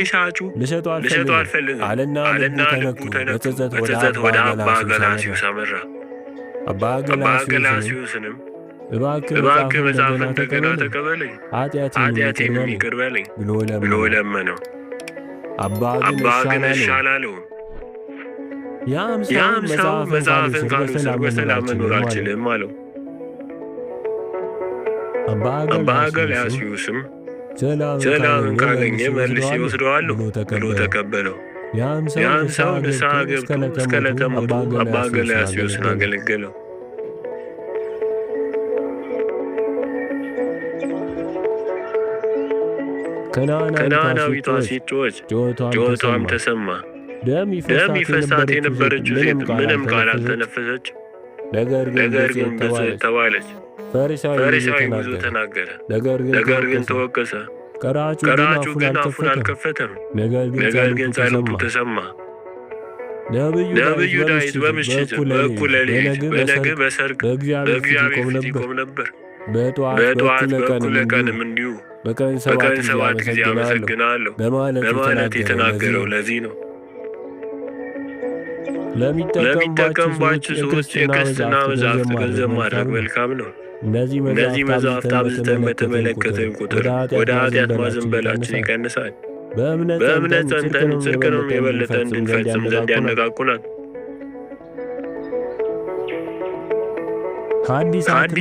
ልሸጠው አልፈልግም አለና ልቡ ተነክቶ በጸጸት ወደ አባ ገላስዮስ አመራ። አባ ገላስዮስንም እባክህ መጽሐፍ እንደገና ተቀበለኝ፣ ኃጢአቴንም ይቅር በለኝ ብሎ ለመነው። አባ ግን እሺ አላለውም። ያም ሰው መጽሐፍን ካልወሰድክ በሰላም መኖር አልችልም አለው። አባ ገላስዮስም ሰላምን ካገኘ መልሼ እወስደዋለሁ ብሎ ተቀበለው። ያም ሰው ንስሐ ገብቶ እስከ ዕለተ ሞቱ አባ ገላስዮስን አገለገለው። ከነዓናዊቷ ሴት ጮኸች፣ ጩኸቷም ተሰማ። ደም ይፈሳት የነበረችው ሴት ምንም ቃል አልተነፈሰች፣ ነገር ግን ብፅዕት ተባለች። ፈሪሳዊ ብዙ ተናገረ፣ ነገር ግን ተወቀሰ። ቀራጩ ግን አፉን አልከፈተም፣ ነገር ግን ጸሎቱ ተሰማ። ነቢዩ ዳዊት በምሽት በእኩለ ሌሊት በነግህ በሰርክ በእግዚአብሔር ፊት ይቆም ነበር። በጠዋት በእኩለ ቀንም እንዲሁ በቀን 7 ጊዜ አመሰግናለሁ በማለት የተናገረው ለዚህ ነው። ለሚጠቀሙባቸው ሰዎች የክርስትና መጻሕፍት ገንዘብ ማድረግ መልካም ነው። እነዚህ መጻሕፍት አብዝተን በተመለከትን ቁጥር ወደ ኃጢአት ማዘንበላችን ይቀንሳል። በእምነት ጸንተን ጽድቅንም የበለጠ እንድንፈጽም ዘንድ ያነቃቁናል። ከአዲሳት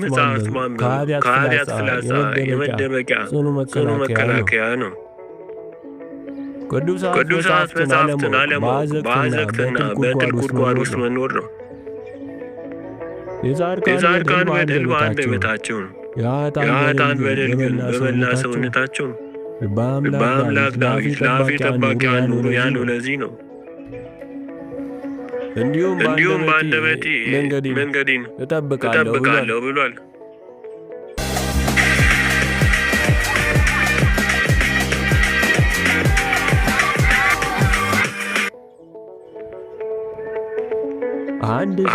መጻሕፍት ማንበብ ከኃጢአት ፍላጻ የመደበቂያ ጽኑ መከላከያ ነው። ቅዱሳት መጻሕፍትን አለማወቅ በአዘቅትና በጥልቅ ጉድጓድ ውስጥ መኖር ነው። የጻድቃን በደል በአንደበታቸው ነው፣ የኃጥአን በደል ግን በመላ ሰውነታቸው ነው። በአምላክ ዳዊት ለአፌ ጠባቂ ያለው ለዚህ ነው። እንዲሁም በአንደበቴ መንገዴን እጠብቃለሁ ብሏል።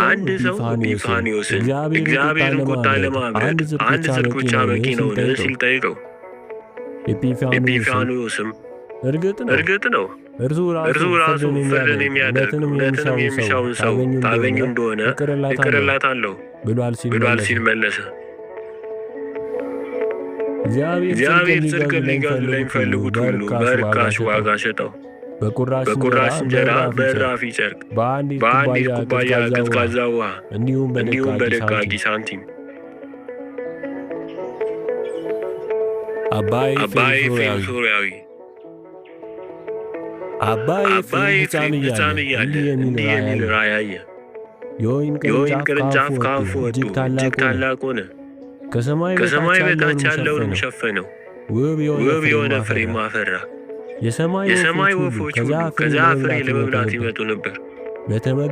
አንድ ሰው ኢጲፋንዮስን እግዚአብሔርን ቁጣ ለማብረድ አንድ ጽድቅ ብቻ በቂ ነውን ሲል ጠይቀው፣ ኢጲፋንዮስም እርግጥ ነው እርሱ ራሱ ፍርድን የሚያደርግ እውነትንም የሚሻውን ሰው ታገኙ እንደሆነ እቅርላታለሁ ብሏል ሲል መለሰ። እግዚአብሔር ጽድቅን ሊገድሉ ለሚፈልጉት ሁሉ በርካሽ ዋጋ ሸጠው። በቁራሽ እንጀራ በእራፊ ጨርቅ በአንዲት ኩባያ ቀዝቃዛ ውሃ እንዲሁም በደቃቂ ሳንቲም። አባ ኤፍሬም ሶርያዊ ሕፃን እያለ እንዲህ የሚል ራእይ አየ። የወይን ቅርንጫፍ ከአፉ ወጥቶ እጅግ ታላቅ ሆነ፣ ከሰማይ በታች ያለውንም ሸፈነው። ውብ የሆነ ፍሬም አፈራ። የሰማይ ወፎች ሁሉ ከዚያ ፍሬ ለመብላት ይመጡ ነበር።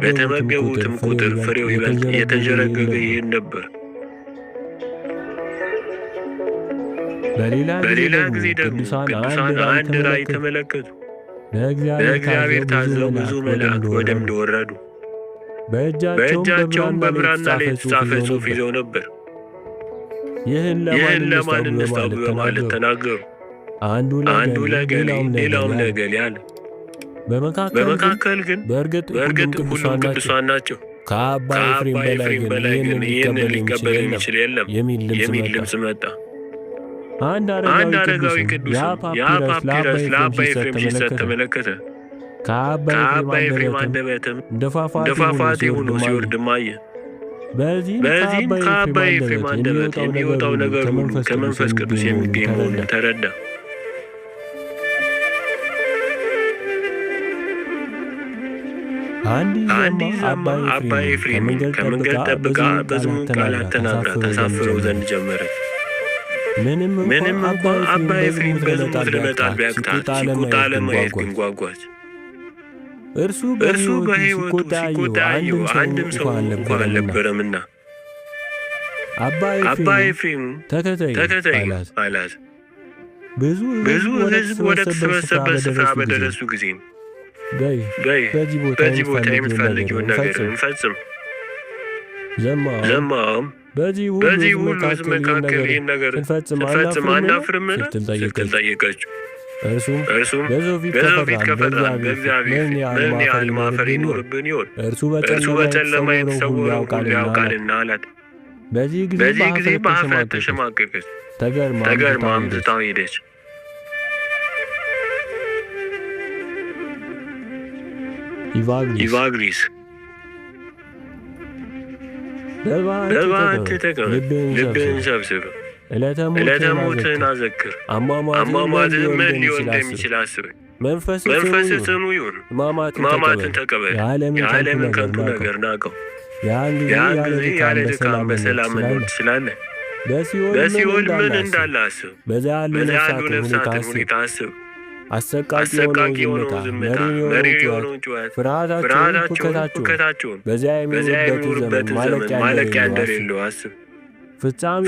በተመገቡትም ቁጥር ፍሬው ይበልጥ እየተንዠረገገ ይሄድ ነበር። በሌላ ጊዜ ደግሞ ቅዱሳን አንድ ራእይ ተመለከቱ። ለእግዚአብሔር ታዘው ብዙ መላእክት ወደ ምድር ወረዱ። በእጃቸውም በብራና ላይ የተጻፈ ጽሑፍ ይዘው ነበር። ይህን ለማን እንስጠው በማለት ተናገሩ። አንዱ ለገሌ ሌላውም ለገሌ አለ። በመካከል ግን በእርግጥ ሁሉም ቅዱሳን ናቸው። ከአባ ኤፍሬም በላይ ግን ይህንን ሊቀበል የሚችል የለም የሚል ድምፅ መጣ። አንድ አረጋዊ ቅዱስ ያ ፓፒረስ ለአባ ኤፍሬም ሲሰጥ ተመለከተ። ከአባ ኤፍሬም አንደበትም እንደ ፏፏቴ ሆኖ ሲወርድም አየ። በዚህም ከአባ ኤፍሬም አንደበት የሚወጣው ነገር ሁሉ ከመንፈስ ቅዱስ የሚገኝ መሆኑን ተረዳ። አንዲት ዘማ አባ ኤፍሬምን ከመንገድ ጠብቃ በዝሙት ቃላት ተናግራ ታሳፍረው ዘንድ ጀመረች። ምንም እንኳ አባ ኤፍሬም በዝሙት ለመጣል ቢያቅታት ሲቆጣ ለማየት ግን ጓጓች። እርሱ በሕይወቱ ሲቆጣ ያየው አንድም ሰው እንኳ አልነበረምና አባ ኤፍሬም ተከተይ አላት። ብዙ ሕዝብ ወደ ተሰበሰበበት ስፍራ በደረሱ ጊዜም በዚህ ቦታ የምትፈልጊውን ነገር እንፈጽም። ዘማውም በዚህ ሁሉ ሕዝብ መካከል ይህን ነገር ስንፈጽም አናፍርምን ስትል ጠየቀችው። እርሱም በሰው ፊት ከፈራን በእግዚአብሔር ምን ያህል ማፈር ይኖርብን ይሆን? እርሱ በጨለማ የተሰወረውን ሁሉ ያውቃልና አላት። በዚህ ጊዜ በኀፍረት ተሸማቀቀች፣ ተገርማም ትታው ሄደች። ኢቫግሪስ በበዓት ተቀመጥ፣ ልብህን ሰብስብ፣ ዕለተ ሞትህን አዘክር፣ አሟሟትህ ምን ሊሆን እንደሚችል አስብ። መንፈስህ ጽኑ ይሁን፣ ሕማማትን ተቀበል፣ የዓለምን ከንቱ ነገር ናቀው። ያን ጊዜ ያለ ድካም በሰላም መኖር ትችላለህ። በሲኦል ምን እንዳለ አስብ፣ በዚያ ያሉ ነፍሳትን ሁኔታ አስብ። አሰቃቂ የሆነው ዝምታ፣ መሪር የሆነውን ጩኸት፣ ፍርሃታቸውን፣ ሁከታቸውን፣ በዚያ የሚኖሩበትን ዘመን ማለቂያ እንደሌለው አስብ። ፍጻሜ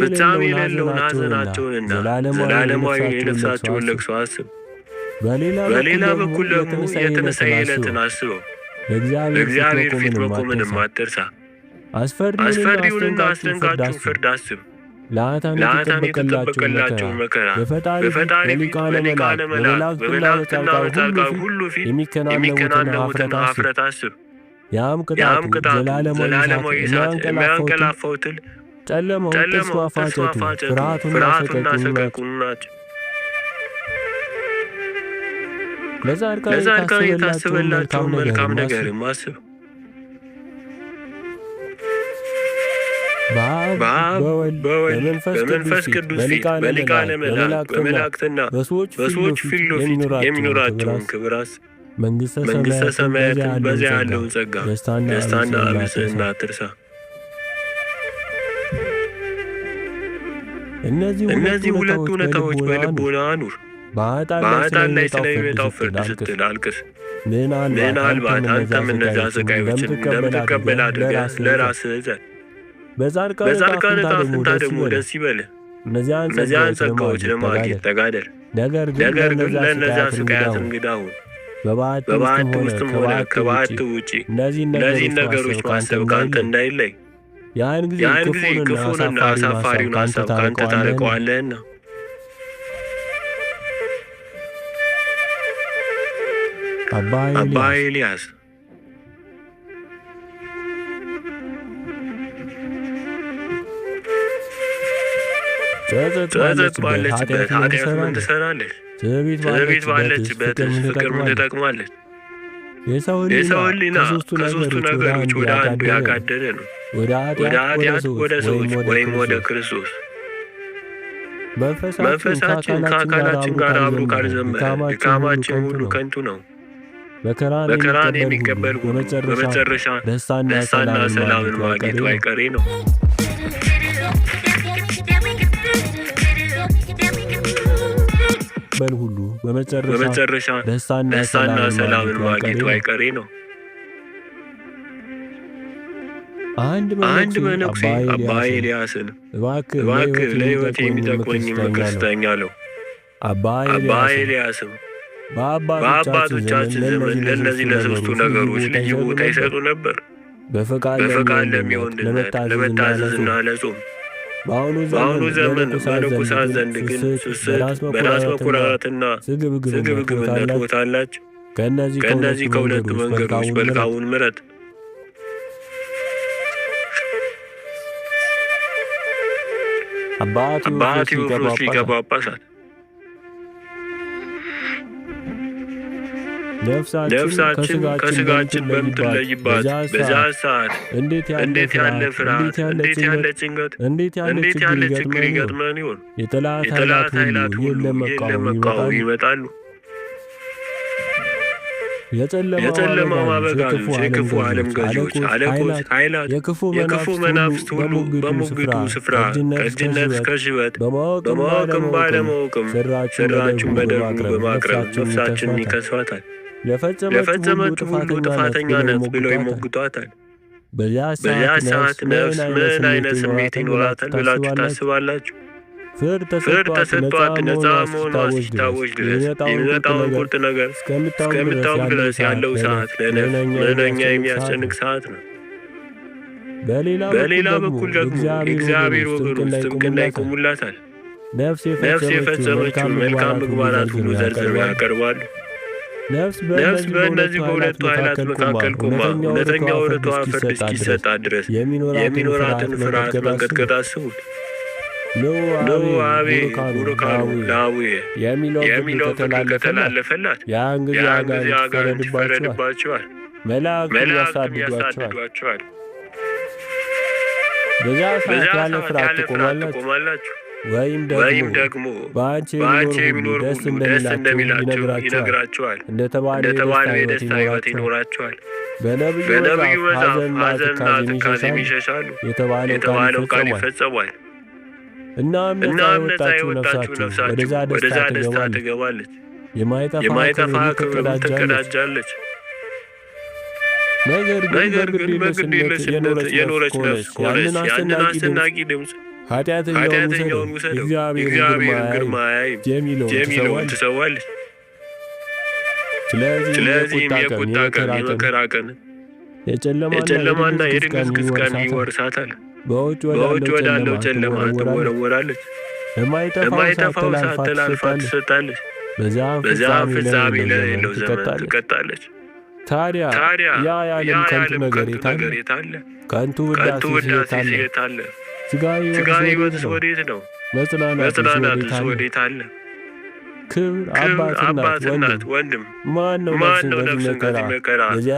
የሌለውን ሐዘናቸውንና ዘላለማዊ የነፍሳቸውን ለቅሶ አስብ። በሌላ በኩል ደግሞ የትንሣኤ ዕለትን አስበው። በእግዚአብሔር ፊት መቆምንም አትርሳ። አስፈሪውንና አስደንጋጩን ፍርድ አስብ። ለኃጥአን የተጠበቀላቸውን መከራ፣ በፈጣሪ ፊት በሊቃነ መላእክት በመላእክትና በጻድቃን ሁሉ ፊት የሚከናነቡትን ኀፍረት አስብ። ያም ቅጣቱ ዘላለማዊ እሳት፣ የሚያንቀላፋው ትል፣ ጨለማው ተስፋ ማፋጨቱ፣ ፍርሃቱና ሰቀቀኑ ናቸው። ለጻድቃን የታሰበላቸውን መልካም ነገርም አስብ። በአብ በወልድ በመንፈስ ቅዱስ ፊት በሊቃነ መላእክት በመላእክትና በሰዎች ፊት የሚኖራቸውን ክብር አስብ። መንግሥተ ሰማያትን በዚያ ያለውን ጸጋ፣ ደስታና ብፅዕና አትርሳ። እነዚህ ሁለት እውነታዎች በልቦና አኑር። በኃጥአን ላይ ስለሚመጣው ፍርድ ስትል አልቅስ። ምናልባት አንተም እነዚያ ሥቃዮችን እንደምትቀበል አድርገህ ለራስህ እዘን። በጻድቃን ዕጣ ፈንታ ደግሞ ደስ ይበልህ። እነዚያን ጸጋዎች ለማግኘት ተጋደል። ነገር ግን ለእነዚያ ሥቃያት እንግዳ ሁን። በበዓት ውስጥም ሆነ ከበዓት ውጪ እነዚህን ነገሮች ማሰብ ካንተ እንዳይለይ። ያን ጊዜ ክፉንና አሳፋሪውን ሐሳብ ካንተ ታርቀዋለህና። አባ ኤልያስ ጸጸት ባለችበት ኃጢአት ምን ትሠራለች? ትዕቢት ባለችበት ፍቅር ምን ትጠቅማለች? የሰው ሕሊና ከሦስቱ ነገሮች ወደ አንዱ ያጋደለ ነው፣ ወደ ኃጢአት፣ ወደ ሰዎች ወይም ወደ ክርስቶስ። መንፈሳችን ከአካላችን ጋር አብሮ ካልዘመረ ድካማችን ሁሉ ከንቱ ነው። መከራን የሚቀበል ሁሉ በመጨረሻ ደስታና ሰላምን ማግኘቱ አይቀሬ ነው። ሁሉ በመጨረሻ ደስታና ሰላምን ማግኘቱ አይቀሬ ነው። አንድ መነኩሴ አባ ኤልያስን እባክህ ለሕይወት የሚጠቅመኝን ምክር ስጠኝ አለው። አባ ኤልያስም በአባቶቻችን ዘመን ለእነዚህ ለሦስቱ ነገሮች ልዩ ቦታ ይሰጡ ነበር፣ በፈቃድ ለሚሆን ድነት፣ ለመታዘዝና ለጾም። በአሁኑ ዘመን በንጉሣን ዘንድ ግን ስስት፣ በራስ መኩራራትና ስግብግብነት ቦታ አላቸው። ከእነዚህ ከሁለቱ መንገዶች መልካሙን ምረጥ። አባ ቴዎፍሎስ ሊቀ ጳጳሳት ነፍሳችን ከሥጋችን በምትለይባት በዚያ ሰዓት እንዴት ያለ ፍርሃት፣ እንዴት ያለ ጭንቀት፣ እንዴት ያለ ችግር ይገጥመን ይሆን? የጠላት ኃይላት ሁሉ ለመቃወም ይመጣሉ። የጨለማ አበጋዞች፣ የክፉ ዓለም ገዢዎች፣ አለቆች፣ ኃይላት፣ የክፉ መናፍስት ሁሉ በሙግቱ ስፍራ ከእጅነት እስከ ሽበት በማወቅም ባለማወቅም ሥራችሁን በደጉ በማቅረብ ነፍሳችንን ይከሷታል። ለፈጸመች ሁሉ ጥፋተኛ ነፍስ ብለው ይሞግቷታል። በዚያ ሰዓት ነፍስ ምን አይነት ስሜት ይኖራታል ብላችሁ ታስባላችሁ? ፍርድ ተሰጥቷት ነፃ መሆኗ ሲታወጅ ድረስ የሚመጣውን ቁርጥ ነገር እስከምታውቅ ድረስ ያለው ሰዓት ለነኛ የሚያስጨንቅ ሰዓት ነው። በሌላ በኩል ደግሞ የእግዚአብሔር ወገኖች ጥብቅና ይቆሙላታል። ነፍስ የፈጸመችውን መልካም ምግባራት ሁሉ ዘርዝረው ያቀርባሉ። ነፍስ በእነዚህ በሁለቱ ኃይላት መካከል ቆማ እውነተኛው ርቱዕ ፍርድ እስኪሰጣት ድረስ የሚኖራትን ፍርሃት መንቀጥቀጥ አስቡት። ኑ አቤ ቡሩካኑ ላዊየ የሚለው ፍቅር ከተላለፈላት ያን ጊዜ አጋንንት ይፈረድባቸዋል፣ መላእክትም ያሳድዷቸዋል። በዚያ ሰዓት ያለ ፍርሃት ትቆማላችሁ። ወይም ደግሞ በአንቺ የሚኖር ደስ እንደሚላቸው ይነግራቸዋል። እንደተባለው የደስታ ሕይወት ይኖራቸዋል። በነቢዩ መጽሐፍ ሐዘንና ትካዜን ይሸሻሉ የተባለው ቃል ይፈጸማል። እናም ነፃ የወጣችሁ ነፍሳችሁ ወደዛ ደስታ ትገባለች፣ የማይጠፋ ክብርን ትቀዳጃለች። ነገር ግን በግዴለሽነት የኖረች ነፍስ ከሆነች ያንን አስደናቂ ድምፅ ኃጢአተኛውን ውሰደው እግዚአብሔርን ግርማ አያይም የሚለውን ትሰዋለች። ስለዚህም የቁጣ ቀን፣ የመከራ ቀን፣ የጨለማና የድንግዝግዝ ቀን ይወርሳታል። በውጭ ወዳለው ጨለማ ትወረወራለች፣ ለማይጠፋው እሳት ተላልፋ ትሰጣለች። በዚያም ፍጻሜ ለሌለው ዘመን ትቀጣለች። ታዲያ ያ የዓለም ከንቱ ነገር የት አለ? ከንቱ ውዳሴ የት አለ? ሥጋዊ ሕይወትስ ወዴት ነው? መጽናናትስ ወዴት አለ? ክብር አባትናት ወንድም ማን ነው ነፍስን በዚህ መከራ በዚያ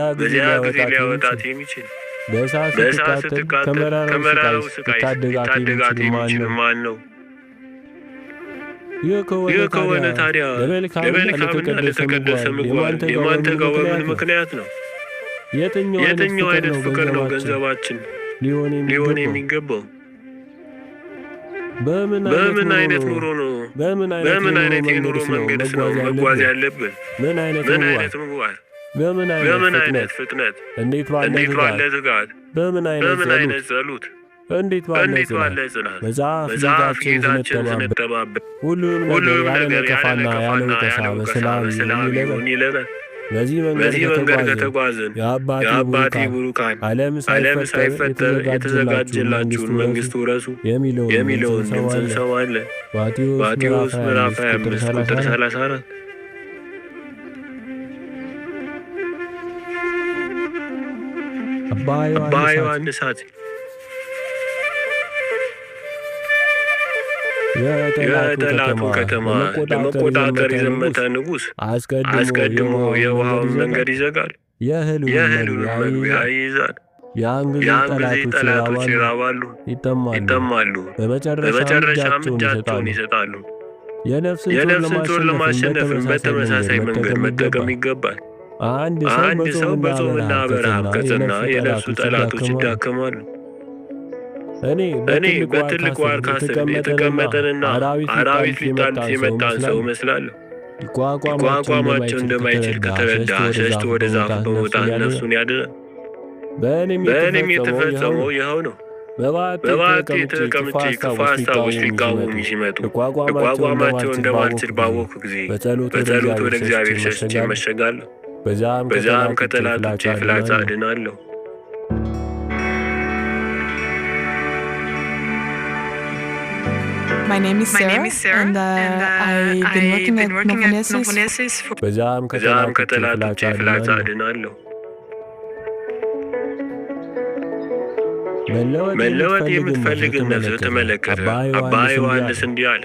ጊዜ ሊያወጣት የሚችል? በእሳት ስትቃጠል ከመራራው ስቃይ ሊታደጋት የሚችል ማን ነው? ይህ ከሆነ ታዲያ ለመልካምና ለተቀደሰ ምግባር የማንተጋው በምን ምክንያት ነው? የትኛው አይነት ፍቅር ነው ገንዘባችን ሊሆን የሚገባው? በምን አይነት ኑሮ ነው? በምን አይነት የኑሮ መንገድስ ነው መጓዝ ያለብን? ምን አይነት ምግባር? በምን አይነት ፍጥነት? እንዴት ባለ ትጋት? በምን አይነት ጸሎት? እንዴት ባለ ጽናት? መጽሐፍ ጌታችን ስንጠባበቅ ሁሉም ነገር ያለ ነቀፋ በሰላም ይሁን ይለናል። በዚህ መንገድ ከተጓዝን የአባቴ ቡሩካን ዓለም ሳይፈጠር የተዘጋጀላችሁን መንግሥት ውረሱ የሚለውን ድምፅ እንሰማለን። ማቴዎስ ምዕራፍ 25 ቁጥር 34። አባ ዮሐንስ የጠላቱ ከተማ ለመቆጣጠር የዘመተ ንጉሥ አስቀድሞ የውሃውን መንገድ ይዘጋል፣ የእህሉን መግቢያ ይይዛል። ያን ጊዜ ጠላቶች ይራባሉ፣ ይጠማሉ፣ በመጨረሻም እጃቸውን ይሰጣሉ። የነፍስን ጦር ለማሸነፍም በተመሳሳይ መንገድ መጠቀም ይገባል። አንድ ሰው በጾምና በረሃብ ከጸና የነፍሱ ጠላቶች ይዳከማሉ። እኔ በትልቅ ዋርካ ስር የተቀመጠንና አራዊት ሊጣሉት የመጣን ሰው እመስላለሁ። ሊቋቋማቸው እንደማይችል ከተረዳ ሸሽቶ ወደ ዛፉ በመውጣት ነፍሱን ያድናል። በእኔም የተፈጸመው ይኸው ነው። በባቴ ተቀምጬ ክፉ ሐሳቦች ሊቃወሙኝ ሲመጡ ልቋቋማቸው እንደማልችል ባወቅሁ ጊዜ በጸሎት ወደ እግዚአብሔር ሸሽቼ እመሸጋለሁ። በዚያም ከጠላቶቼ ፍላጻ እድናለሁ። My name is Sarah, and I've been working at Novonesis. በዛም ከጠላቶቼ ፍላጻ እድናለሁ። መለወጥ የምትፈልግ ነፍስ ተመለከተ። አባ ዮሐንስ እንዲህ አለ፣